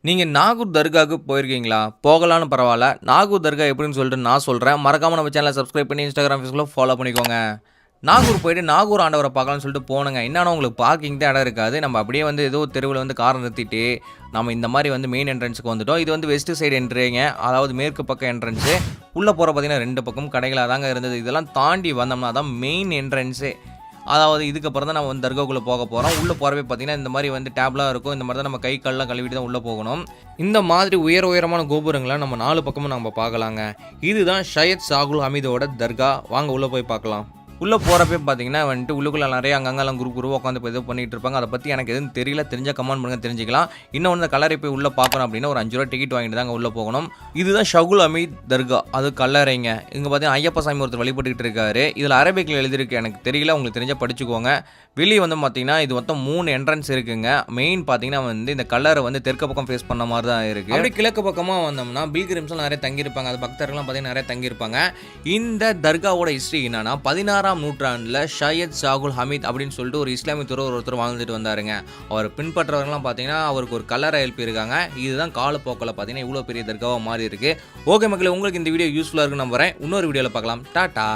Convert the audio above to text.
நீங்க நாகூர் தர்காவுக்கு போயிருக்கீங்களா? போகலான்னு பரவால்ல. நாகூர் தர்கா எப்படின்னு சொல்லிட்டு நான் சொல்றேன். மறக்காம நம்ம சேனல சப்ஸ்கிரைப் பண்ணி Instagram, Facebookல ஃபாலோ பண்ணிக்கோங்க. நாகூர் போயிட்டு நாகூர் ஆண்டவர பார்க்கலாம்னு சொல்லிட்டு போனேங்க. என்னன்னா உங்களுக்கு பார்க்கிங் தான் இடம் இருக்காது. நம்ம அப்படியே வந்து ஏதோ தெருவுல வந்து கார நிறுத்திட்டு, நம்ம இந்த மாரி வந்து மெயின் என்ட்ரன்ஸ்க்கு வந்துட்டோம். இது வந்து வெஸ்ட் சைடு என்ட்ரிங்க. அதாவது மேற்கு பக்கம் என்ட்ரன்ஸு. உள்ள போற பார்த்தீங்கன்னா 2 பக்கமும் கடைகளா தாங்க இருந்தது. இதெல்லாம் தாண்டி வந்தோம்னா தான் மெயின் என்ட்ரன்ஸே. அதாவது இதுக்கப்புறம் தான் நம்ம வந்து தர்காக்குள்ள போக போறோம். உள்ள போறவே பார்த்தீங்கன்னா, இந்த மாரி வந்து டேப்லாம் இருக்கும். இந்த மாரி தான் நம்ம கை, கால்லாம் கழுவிட்டு தான் உள்ள போகணும். இந்த மாதிரி உயரமான கோபுரங்கள நம்ம 4 பக்கமும் நம்ம பார்க்கலாங்க. இதுதான் ஷயத் சாகுல் ஹமீதோட தர்கா. வாங்க உள்ள போய் பார்க்கலாம். உள்ள போறப்பயே பார்த்தீங்கன்னா வந்துட்டு உள்ளுக்குள்ள நெறைய அங்கங்கலாம் குரூப்பா உட்காந்து ஏதோ பண்ணிட்டு இருப்பாங்க. அத பத்தி எனக்கு எதுவும் தெரியல. தெரிஞ்சா கமெண்ட் பண்ணுங்க தெரிஞ்சுக்கலாம். இன்னொன்னு இந்த கல்லறை போய் உள்ள பார்க்கணும் அப்படின்னா ஒரு ₹5 டிக்கெட் வாங்கிட்டு தாங்க உள்ள போகணும். இதுதான் ஷகுல் ஹமீத் தர்கா. அது கல்லறைங்க. இங்க பார்த்தீங்கன்னா ஐயப்ப சாமி ஒருத்தர் வழிபட்டுக்கிட்டு இருக்காரு. இதுல அரபிக்ல எழுதியிருக்கு. எனக்கு தெரியல. உங்களுக்கு தெரிஞ்சா படிச்சுக்கோங்க. வெளிய வந்து பார்த்தீங்கன்னா இது மொத்தம் 3 என்ட்ரன்ஸ் இருக்குங்க. மெயின் பார்த்தீங்கன்னா வந்து இந்த கல்லறை வந்து தெற்கு பக்கம் ஃபேஸ் பண்ண மாரி தான் இருக்கு. அப்படியே கிழக்கு பக்கமா வந்தோம்னா பில்கிரிம்ஸ்லாம் நெறைய தங்கி இருப்பாங்க. அது பக்தர்கள்லாம் பார்த்தீங்கன்னா நெறைய தங்கி இருப்பாங்க. இந்த தர்காவோட ஹிஸ்டரி என்னன்னா 16ஆம் நூற்றாண்டுல ஷயத் சாகுல் ஹமீத் அப்படின்னு சொல்லிட்டு ஒரு இஸ்லாமிய துறவர் ஒருத்தர் வாழ்ந்துட்டு வந்தாருங்க. அவர் பின்பற்றவர்கள்லாம் பார்த்தீங்கன்னா அவருக்கு ஒரு கல்லறை எழுப்பியிருக்காங்க. இதுதான் காலப்போக்கில் பார்த்தீங்கன்னா இவ்வளோ பெரிய தர்காவா மாறி இருக்கு. ஓகே மக்களே, உங்களுக்கு இந்த வீடியோ யூஸ்ஃபுல்லாக இருக்குன்னு நம்புறேன். இன்னொரு வீடியோவில் பார்க்கலாம். டாடா.